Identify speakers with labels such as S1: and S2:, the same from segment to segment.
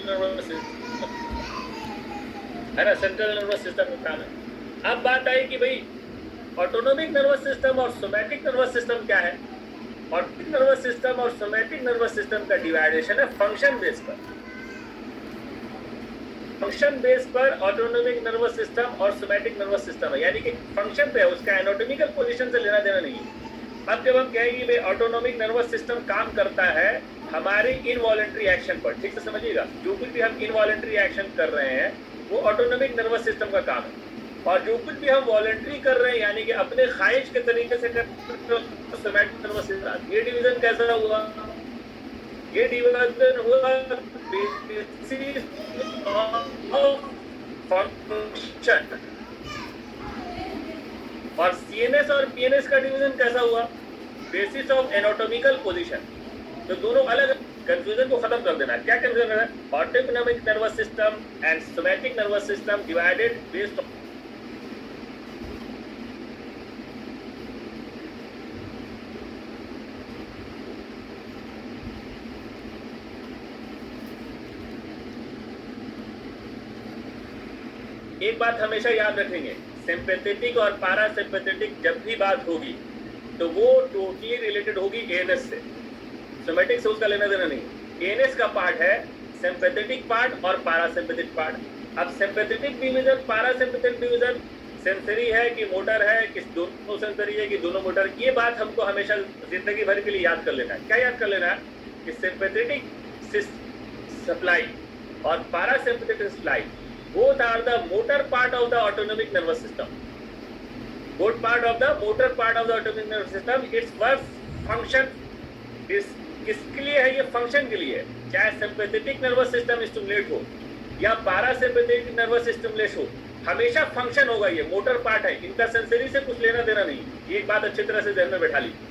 S1: Nervous system, है ना, central nervous system का काम है। अब बात आई कि भाई ऑटोनोमिक नर्वस सिस्टम और सोमैटिक नर्वस सिस्टम क्या है। ऑटोनोमिक नर्वस सिस्टम और सोमैटिक नर्वस सिस्टम का डिवाइडेशन है फंक्शन बेस पर। फंक्शन बेस पर ऑटोनोमिक नर्वस सिस्टम और सोमैटिक नर्वस सिस्टम है, यानी कि फंक्शन पे है, उसका एनाटॉमिकल पोजीशन से लेना देना नहीं है। अब जब हम कहेंगे भाई ऑटोनोमिक नर्वस सिस्टम काम करता है हमारे इनवॉलेंट्री एक्शन पर, ठीक से समझिएगा, जो कुछ भी हम इनवॉलेंट्री एक्शन कर रहे हैं वो ऑटोनोमिक नर्वस सिस्टम का काम है, और जो कुछ भी हम वॉलेंट्री कर रहे हैं यानी कि अपने ख्वाहिश के तरीके से सोमैटिक नर्वस सिस्टम। ये डिवीजन कैसा हुआ? ये डिवीजन हुआ फंक्शन। और सीएनएस और पीएनएस का डिवीजन कैसा हुआ? Basis of anatomical position. तो दोनों अलग, कंफ्यूजन को खत्म कर देना। क्या कंफ्यूजन है? Autonomic nervous system and somatic nervous system divided based on. एक बात हमेशा याद रखेंगे, सिंपैथेटिक और पैरासिम्पैथेटिक जब भी बात होगी तो वो टोटली रिलेटेड होगी एएनएस से, सोमैटिक से उसका लेना देना नहीं। एएनएस का पार्ट है सिंपैथेटिक पार्ट और पैरासिम्पैथेटिक पार्ट। अब sympathetic division, parasympathetic division, sensory है कि मोटर है, कि दोनों सेंसरी है कि दोनों मोटर, ये बात हमको हमेशा जिंदगी भर के लिए याद कर लेना है। क्या याद कर लेना है? कि सिंपैथेटिक सप्लाई और parasympathetic supply both are the motor part of the autonomic nervous system. Both part of the motor part of the autonomic nervous system. Its work function is किसके लिए है? ये फंक्शन के लिए है। चाहे सिंपैथेटिक नर्वस सिस्टम स्टिमुलेट हो या पैरासिम्पैथेटिक नर्वस स्टिमुलेट हो, हमेशा फंक्शन होगा। ये मोटर पार्ट है, इनका सेंसरी से कुछ लेना देना नहीं। ये एक बात अच्छी तरह से ध्यान में बैठा लीजिए,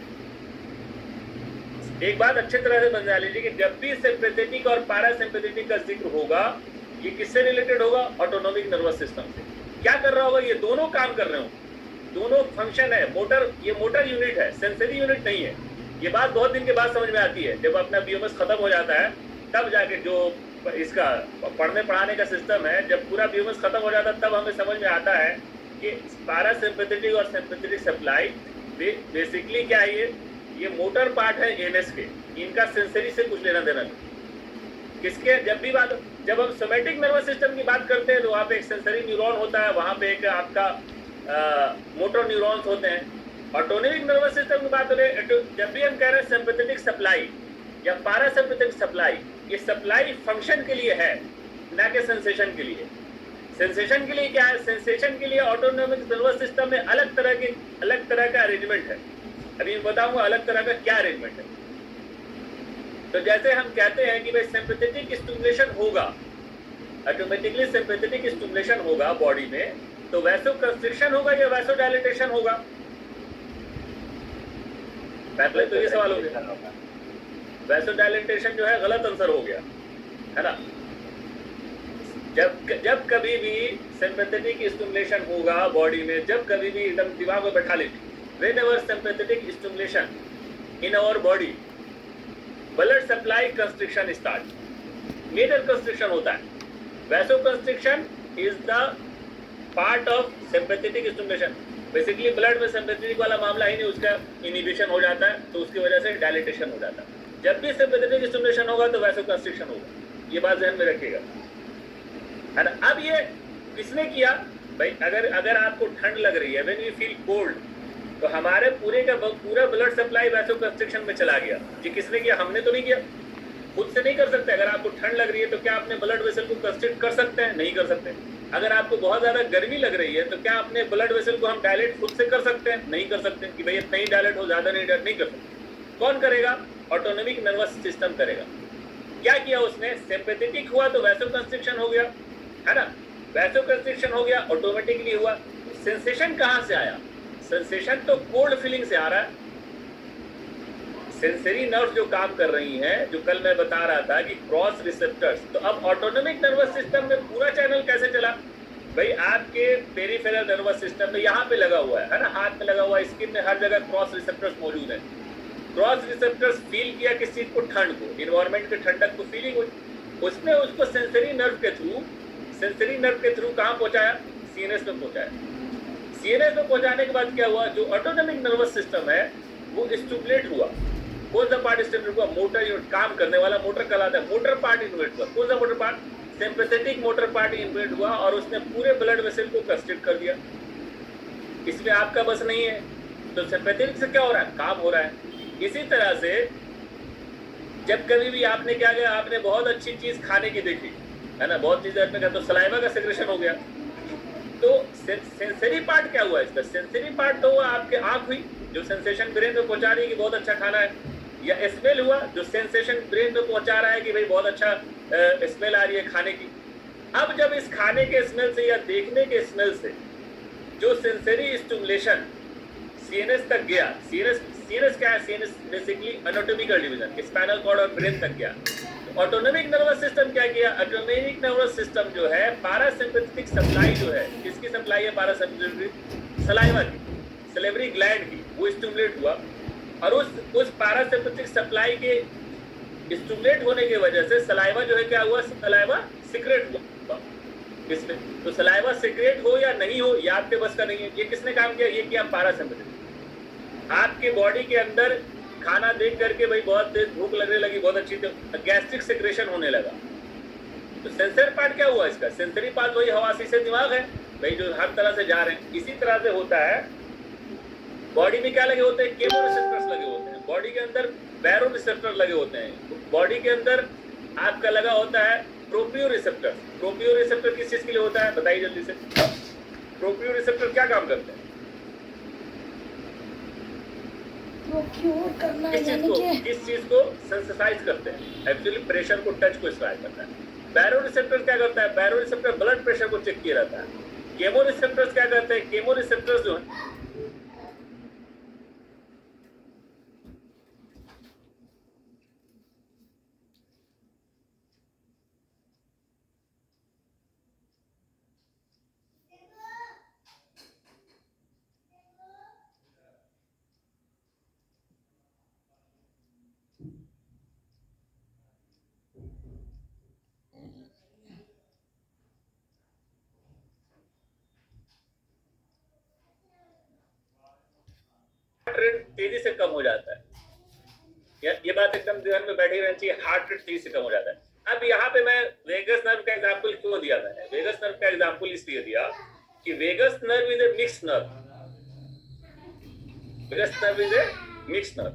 S1: एक बात अच्छी तरह से बना लीजिए कि जब भी सिंपैथेटिक और पैरासिम्पैथेटिक का जिक्र होगा ये किससे रिलेटेड होगा? ऑटोनोमिक नर्वस सिस्टम से। क्या कर रहा होगा? ये दोनों काम कर रहे हो, दोनों फंक्शन है। मोटर, ये मोटर यूनिट है, सेंसरी यूनिट नहीं है। ये बात बहुत दिन के बाद समझ में आती है, जब अपना बीएमएस खत्म हो जाता है तब जाके, जो इसका पढ़ने पढ़ाने का सिस्टम है, जब पूरा बीएमएस खत्म हो जाता है तब हमें समझ में आता है कि पैरासिम्पैथेटिक और सिंपैथेटिक सप्लाई बेसिकली क्या है? ये मोटर पार्ट है एएनएस के, इनका सेंसरी से कुछ लेना देना नहीं। किसके? जब भी बात, जब हम सोमैटिक नर्वस सिस्टम की बात करते हैं तो वहाँ पे एक सेंसरी न्यूरॉन होता है, वहाँ पे एक आपका मोटर न्यूरॉन्स होते हैं। ऑटोनोमिक नर्वस सिस्टम की बात करें, जब भी हम कह रहे हैं सिंपैथेटिक सप्लाई या पैरासिम्पैथेटिक सप्लाई, ये सप्लाई फंक्शन के लिए है, ना कि सेंसेशन के लिए। सेंसेशन के लिए क्या है? सेंसेशन के लिए ऑटोनोमिक नर्वस सिस्टम में अलग तरह का अरेंजमेंट है। अभी बताऊंगा अलग तरह का क्या अरेंजमेंट है। तो जैसे हम कहते हैं कि भाई सिंपैथेटिक स्टिमुलेशन होगा, ऑटोमेटिकली सिंपैथेटिक स्टिमुलेशन होगा बॉडी में, तो वैसोकंस्ट्रिक्शन होगा या वैसोडायलेटेशन होगा? पहले तो ये सवाल हो गया। वैसोडायलेटेशन जो है गलत आंसर हो गया, है ना। जब कभी भी सिंपैथेटिक स्टिमुलेशन होगा बॉडी में, जब कभी भी, एकदम दिमाग में बैठा लीजिए, whenever sympathetic stimulation in our body, blood supply constriction start, major constriction होता है। vasoconstriction is the part of sympathetic stimulation। Basically blood में सिंपैथेटिक वाला मामला ही नहीं, उसका इनिबिशन हो जाता है, तो उसकी वजह से डायलेटेशन हो जाता है। जब भी सिंपैथेटिक स्टिमुलेशन होगा तो वैसोकंस्ट्रिक्शन होगा, ये बात ध्यान में रखिएगा, है ना। अब ये किसने किया भाई? अगर आपको ठंड लग रही है, व्हेन यू फील कोल्ड, तो हमारे पूरा ब्लड सप्लाई वैसोकंस्ट्रिक्शन में चला गया। ये किसने किया? हमने तो नहीं किया, खुद से नहीं कर सकते। अगर आपको ठंड लग रही है तो क्या अपने ब्लड वेसल को कंस्ट्रिक्ट कर सकते हैं? नहीं कर सकते। अगर आपको बहुत ज्यादा गर्मी लग रही है तो क्या अपने ब्लड वेसल को हम डायलेट खुद से कर सकते हैं? नहीं कर सकते कि भाई इतना ही डायलेट हो, ज्यादा नहीं डायलेट, नहीं कर सकते। कौन करेगा? ऑटोनोमिक नर्वस सिस्टम करेगा। क्या किया उसने? सिंपैथेटिक हुआ तो वैसोकंस्ट्रिक्शन हो गया, है ना। वैसोकंस्ट्रिक्शन हो गया, ऑटोमेटिकली हुआ। सेंसेशन कहाँ से आया? सेंसेशन तो कोल्ड फीलिंग से आ रहा है। सेंसरी नर्व जो काम कर रही हैं, जो कल मैं बता रहा था कि क्रॉस रिसेप्टर्स, तो अब ऑटोनोमिक नर्वस सिस्टम में पूरा चैनल कैसे चला भाई? आपके पेरिफेरल नर्वस सिस्टम में यहाँ पे लगा हुआ है ना, हाथ में लगा हुआ है, स्किन में, हर जगह क्रॉस रिसेप्टर्स मौजूद है। क्रॉस रिसेप्टर्स फील किया किस चीज को? ठंड को, इन्वायरमेंट के ठंडक को फीलिंग हुई, उसने उसको सेंसरी नर्व के थ्रू कहाँ पहुंचाया? सीएनएस में पहुंचाया। सीएनएस में पहुंचाने के बाद क्या हुआ? जो ऑटोनॉमिक नर्वस सिस्टम है वो स्टिमुलेट हुआ। कौन सा पार्ट स्टिमुलेट हुआ? मोटर यूनिट, काम करने वाला मोटर कहलाता है। मोटर पार्ट इन्वेट हुआ। कौन सा motor part? Sympathetic motor part InvIT हुआ और उसने पूरे ब्लड वेसल को कंस्ट्रिक्ट कर दिया। इसमें आपका बस नहीं है, तो सिंपैथेटिक से क्या हो रहा है? काम हो रहा है। इसी तरह से जब कभी भी आपने क्या किया, आपने बहुत अच्छी चीज खाने की देखी है ना, बहुत चीज आपने कहा, तो सलाइवा का सेक्रेशन हो गया। तो सेंसरी पार्ट क्या हुआ इसका? सेंसरी पार्ट तो हुआ आपके आंख हुई जो सेंसेशन ब्रेन में पहुंचा रही है कि बहुत अच्छा खाना है, या स्मेल हुआ जो सेंसेशन ब्रेन में पहुंचा रहा है कि भाई बहुत अच्छा स्मेल आ रही है खाने की। अब जब इस खाने के स्मेल से या देखने के स्मेल से जो सेंसरी स्टिमुलेशन सीएनएस तक गया, सीएनएस क्या है? CNS basically anatomical division, spinal cord और ब्रेन तक गया। ऑटोनॉमिक नर्वस सिस्टम क्या किया? ऑटोनॉमिक नर्वस सिस्टम जो है पैरासिम्पैथेटिक सप्लाई जो है, किसकी सप्लाई है? पैरासिम्पैथेटिक, सलाइवा की, सलेवरी ग्लैंड की, वो स्टिमुलेट हुआ। और उस पैरासिम्पैथेटिक सप्लाई के स्टिमुलेट होने की वजह से सलाइवा जो है क्या हुआ? सलाइवा सीक्रेट हुआ। किसने? तो सलाइवा सीक्रेट हो या नहीं हो ये आपके बस का नहीं है। ये किसने काम किया? ये किया पैरासिम्पैथेटिक। आपके बॉडी के अंदर खाना देख करके भाई बहुत तेज भूख लगने लगी, बहुत अच्छी, तो गैस्ट्रिक सेक्रेशन होने लगा। तो सेंसर पार्ट क्या हुआ इसका? सेंसरी पार्ट वही हवासी से दिमाग है भाई, जो हर तरह से जा रहे हैं। इसी तरह से होता है बॉडी में क्या लगे होते हैं? केमोरिसेप्टर्स लगे होते हैं। बॉडी के अंदर बैरोरिसेप्टर लगे होते हैं। बॉडी के अंदर आपका लगा होता है प्रोपियोरिसेप्टर। प्रोपियोरिसेप्टर किस चीज के लिए होता है? बताइए जल्दी से। प्रोपियोरिसेप्टर क्या काम करते हैं? किस चीज को सेंसिटाइज करते हैं? एक्चुअली प्रेशर को, टच को स्ट्राइक करता है। बैरोरिसेप्टर क्या करता है? बैरोरिसेप्टर ब्लड प्रेशर को चेक किया रहता है। केमोरिसेप्टर्स क्या करते हैं? केमोरिसेप्टर्स जो है रेट तेजी से कम हो जाता है। ये बात एकदम ध्यान में बैठी रहनी चाहिए। हार्ट रेट तेजी से कम हो जाता है। अब यहाँ पे मैं वेगस नर्व का एग्जांपल क्यों दिया? मैंने वेगस नर्व का एग्जांपल इसलिए दिया कि vagus nerve is a mixed nerve. Vagus nerve is a mixed nerve.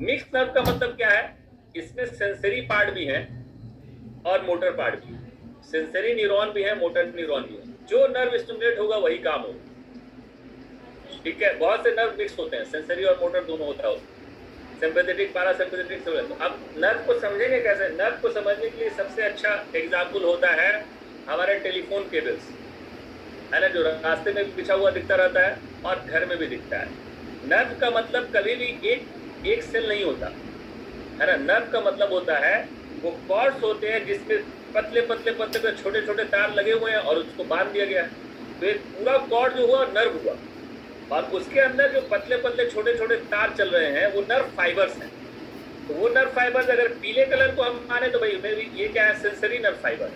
S1: Mixed nerve का मतलब क्या है? इसमें सेंसरी पार्ट भी है और मोटर पार्ट भी है। सेंसरी न्यूरॉन भी है, मोटर न्यूरॉन भी है। जो नर्व स्टिमुलेट होगा वही काम होगा। ठीक है, बहुत से नर्व मिक्स होते हैं, सेंसरी और मोटर दोनों होता है, सिंपैथेटिक पैरासिम्पैथेटिक सब। अब नर्व को समझेंगे कैसे? नर्व को समझने के लिए सबसे अच्छा एग्जाम्पल होता है हमारे टेलीफोन केबल्स, है ना, जो रास्ते में भी बिछा हुआ दिखता रहता है और घर में भी दिखता है। नर्व का मतलब कभी भी एक सेल नहीं होता है ना। नर्व का मतलब होता है वो कॉर्ड्स होते हैं जिसमें पतले पतले पतले छोटे छोटे तार लगे हुए हैं और उसको बांध दिया गया है। तो एक पूरा कॉर्ड जो हुआ नर्व हुआ, और उसके अंदर जो पतले पतले छोटे छोटे तार चल रहे हैं वो नर्व फाइबर्स हैं। तो वो नर्व फाइबर्स अगर पीले कलर को हम माने तो भाई ये क्या है? Sensory nerve fibre.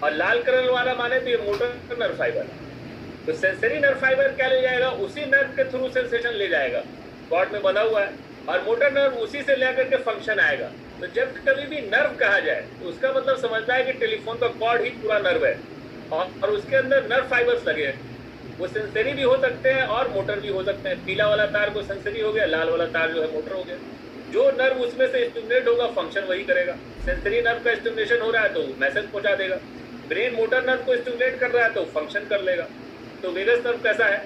S1: और लाल कलर वाला माने तो ये मोटर नर्व फाइबर है। तो सेंसरी नर्व फाइबर क्या ले जाएगा? उसी नर्व के थ्रू सेंसेशन ले जाएगा, कॉर्ड में बंधा हुआ है, और मोटर नर्व उसी से लेकर के फंक्शन आएगा। तो जब कभी भी नर्व कहा जाए तो उसका मतलब समझना है कि टेलीफोन का कॉर्ड ही पूरा नर्व है और उसके अंदर नर्व फाइबर्स लगे हैं। वो सेंसरी भी हो सकते हैं और मोटर भी हो सकते हैं। पीला वाला तार को सेंसरी हो गया, लाल वाला तार जो है मोटर हो गया। जो नर्व उसमें से स्टिमुलेट होगा फंक्शन वही करेगा। सेंसरी नर्व का स्टिमुलेशन हो रहा है तो मैसेज पहुंचा देगा। ब्रेन मोटर नर्व को स्टिमुलेट कर रहा है तो फंक्शन कर लेगा। तो वेगस नर्व कैसा है?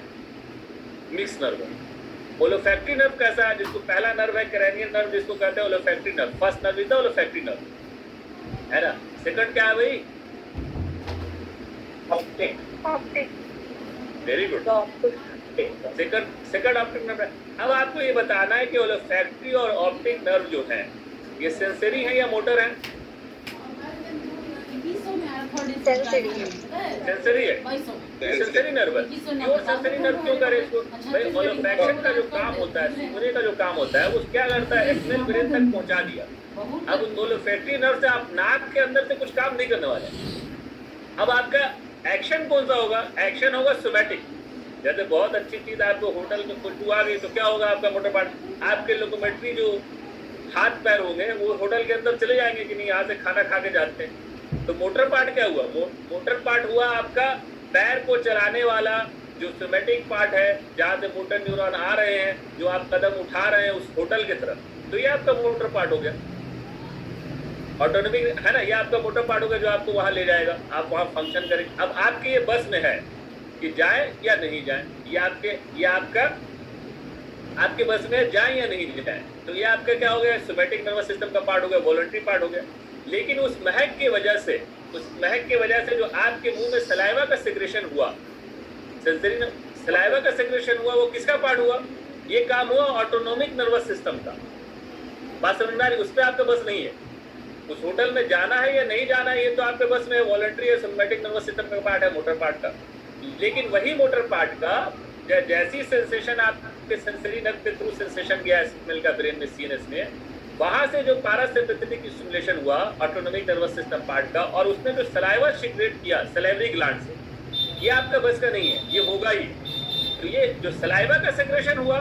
S1: मिक्स नर्व है। ओलोफैक्टरी नर्व कैसा है? जिसको पहला नर्व है क्रेनियल नर्व, जिसको कहते हैं olfactory nerve. First nerve is the olfactory nerve, है ना। सेकंड क्या है भाई? Optic. Very good. Second optic nerve है। अब आपको ये बताना है कि ओलोफैक्टरी और ऑप्टिक नर्व जो है ये सेंसरी है या मोटर है? सेंसरी है। सेंसरी नर्व है। क्यों सेंसरी नर्व क्यों करे इसको? भाई ओलोफैक्शन का जो काम होता है, सूंघने का जो काम होता है, वो क्या करता है? स्मेल ब्रेन तक पहुंचा दिया। अब उन olfactory नर्व से आप नाक के अंदर से कुछ काम नहीं करने वाले। अब आपका एक्शन कौन सा होगा? एक्शन होगा सोमैटिक। जैसे बहुत अच्छी चीज आपको होटल में खुशबू आ गई तो क्या होगा? आपका मोटर पार्ट, आपके लोकोमेट्री जो हाथ पैर होंगे वो होटल के अंदर चले जाएंगे कि नहीं, यहाँ से खाना खा के जाते हैं। तो मोटर पार्ट क्या हुआ? मोटर पार्ट हुआ आपका पैर को चलाने वाला जो सोमैटिक पार्ट है, जहाँ से मोटर न्यूरॉन आ रहे हैं, जो आप कदम उठा रहे हैं उस होटल की तरफ, तो ये आपका मोटर पार्ट हो गया। ऑटोनॉमिक है ना, ये आपका मोटर पार्ट होगा जो आपको वहां ले जाएगा, आप वहां फंक्शन करेंगे। अब आपके ये बस में है कि जाए या नहीं जाए, ये आपके बस में जाए या नहीं जाए। तो ये आपका क्या हो गया? सोमैटिक नर्वस सिस्टम का पार्ट हो गया, वॉलंटरी पार्ट हो गया। लेकिन उस महक की वजह से जो आपके मुंह में सलाइवा का सिक्रेशन हुआ, सेंसरी सलाइवा का सिक्रेशन हुआ, वो किसका पार्ट हुआ? ये काम हुआ ऑटोनॉमिक नर्वस सिस्टम का। बात समझ में आ रही? उस पर आपका बस नहीं है। उस होटल में जाना है या नहीं जाना है ये तो आपके बस में है, वॉलंटरी है, सोमैटिक नर्वस सिस्टम का पार्ट है, मोटर पार्ट का। लेकिन वही मोटर पार्ट का जैसी सेंसेशन आपके सेंसरी नर्व के थ्रू सेंसेशन गया स्मेल का ब्रेन में, सीएनएस में, वहां से जो पैरासिम्पैथेटिक स्टिमुलेशन हुआ ऑटोनॉमिक नर्वस सिस्टम पार्ट का, और उसने जो सलाइवा सीक्रेट किया सलाइवरी ग्लैंड से, ये आपका बस का नहीं है, ये होगा ही। तो ये जो सलाइवा का सेक्रेशन हुआ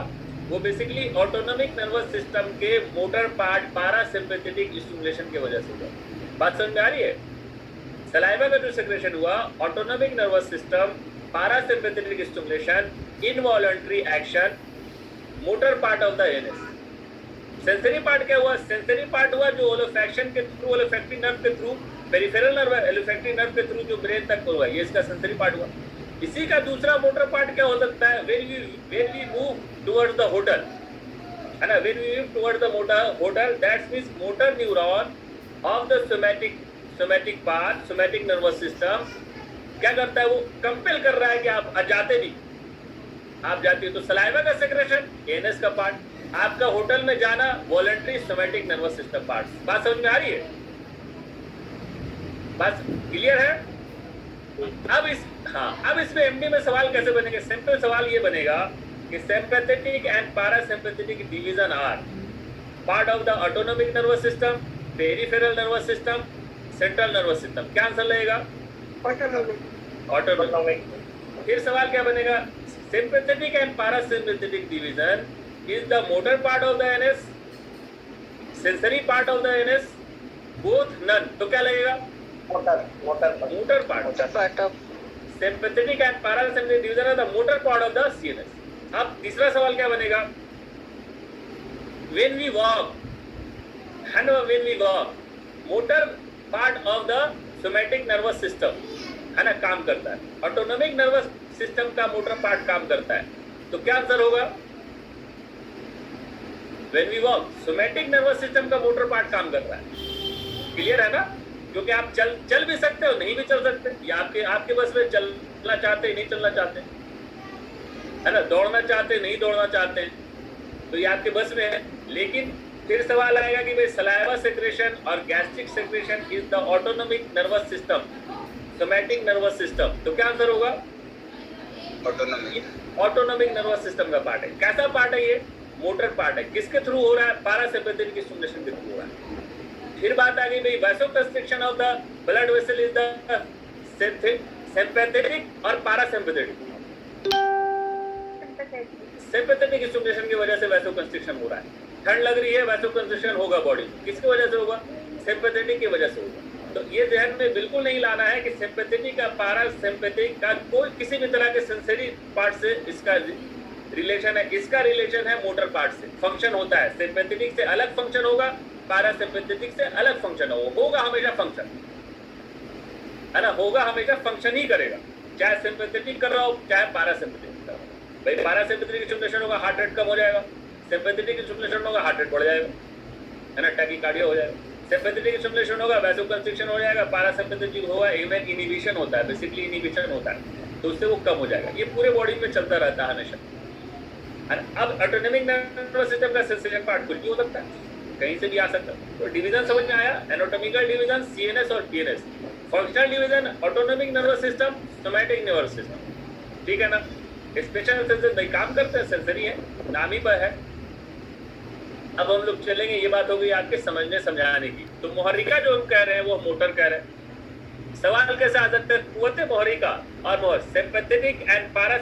S1: वो बेसिकली ऑटोनॉमिक नर्वस सिस्टम के मोटर पार्ट पैरासिम्पैथेटिक स्टिमुलेशन की वजह से हुआ। बात समझ में आ रही है? सलाइवा का जो सेक्रेशन हुआ autonomic nervous system parasympathetic stimulation, involuntary action, motor part of the NS. Sensory part क्या हुआ? सेंसरी पार्ट हुआ जो ओलोफैक्शन के थ्रू, ओलोफैक्टरी नर्व के थ्रू, पेरिफेरल नर्व ओलोफैक्टरी नर्व के थ्रू जो ब्रेन तक हुआ, ये इसका सेंसरी पार्ट हुआ। इसी का दूसरा मोटर पार्ट क्या हो सकता है? when we move towards the hotel, है ना, when we move towards the hotel, that means motor neuron of the somatic part, somatic nervous system क्या करता है? वो कंपेल कर रहा है कि आप जाते नहीं, आप जाते हो। तो सलाइवा का सेक्रेशन एनएस का पार्ट, आपका होटल में जाना voluntary somatic nervous system part. बात समझ में आ रही है? बात क्लियर है? अब इसमें एमडी में सवाल कैसे बनेगा? सिंपल सवाल ये बनेगा कि sympathetic and parasympathetic division are part of the autonomic nervous system, peripheral nervous system, central nervous system. क्या आंसर लगेगा? ऑटोनॉमिक। फिर सवाल क्या बनेगा? Sympathetic and parasympathetic division is the motor part of the NS, sensory part of the NS, both none। तो क्या लगेगा? motor part of sympathetic and parasympathetic division of the motor part of the CNS। अब तीसरा सवाल क्या बनेगा? when we walk, motor part of the somatic nervous system है ना, काम करता है। ऑटोनॉमिक नर्वस सिस्टम का मोटर पार्ट काम करता है। तो क्या आंसर होगा? When we walk, somatic nervous system का मोटर पार्ट काम कर रहा है। क्लियर है ना? क्योंकि आप चल भी सकते हो, नहीं भी चल सकते, या आपके बस में चलना चाहते नहीं चलना चाहते, है ना, दौड़ना चाहते नहीं दौड़ना चाहते हैं, तो ये आपके बस में है। लेकिन फिर सवाल आएगा कि भाई सलाइवा सेक्रेशन और gastric secretion is the autonomic nervous system, somatic nervous system. तो क्या आंसर होगा? ऑटोनॉमिक नर्वस सिस्टम का पार्ट है। कैसा पार्ट है ये? मोटर पार्ट है। किसके थ्रू हो रहा है? पैरासिम्पैथेटिक स्टिमुलेशन के थ्रू हो रहा है। फिर बात आ गई भाई vasoconstriction of the blood vessel is the sympathetic और पैरासिम्पैथेटिक। सिंपैथेटिक स्टिमुलेशन की वजह से वैसोकंस्ट्रिक्शन हो रहा है। ठंड लग रही है, वैसोकंस्ट्रिक्शन होगा बॉडी। किसकी वजह से होगा? सिंपैथेटिक की वजह से होगा। तो ये ध्यान में बिल्कुल नहीं लाना है कि सिंपैथेटिक का पैरासिम्पैथेटिक का कोई किसी भी तरह के सेंसरी पार्ट से इसका रिलेशन है। इसका रिलेशन है मोटर पार्ट से, फंक्शन होता है। सिंपैथेटिक से अलग फंक्शन होगा, पैरासिम्पैथेटिक से अलग फंक्शन होगा हमेशा फंक्शन, है ना, होगा हमेशा फंक्शन ही करेगा, चाहे सिंपैथेटिक कर रहा हो चाहे पैरासिम्पैथेटिक कर रहा हो। भाई पैरासिम्पैथेटिक स्टिमुलेशन होगा हार्ट रेट कम हो जाएगा, सिंपैथेटिक स्टिमुलेशन होगा हार्ट रेट बढ़ जाएगा, है ना, टैकीकार्डिया हो जाएगा। सिंपैथेटिक स्टिमुलेशन होगा वैसोकंस्ट्रिक्शन हो जाएगा, पैरासिम्पैथेटिक होगा इवन इनहिबिशन होता है, बेसिकली इनहिबिशन होता है, तो उससे वो कम हो जाएगा। ये पूरे बॉडी में चलता रहता है हमेशा। अब ऑटोनॉमिक नर्वस सिस्टम का सेंसेशन पार्ट कुछ भी हो सकता है, कहीं से भी आ सकता है। तो डिवीजन समझ में आया? एनाटॉमिकल डिवीजन सीएनएस और PNS, functional division autonomic nervous system, somatic nervous system. ठीक है ना? स्पेशल सेंसर भाई काम करते हैं, सेंसरी है, नाम ही पर है। अब हम लोग चलेंगे, ये बात हो गई आपके समझने समझाने की। तो मुहर्रिका जो हम कह रहे हैं वो मोटर कह रहे हैं। सवाल कैसे आ सकता है? कुव्वत मुहर्रिका और सिंपैथेटिक एंड पैरासिम्पैथेटिक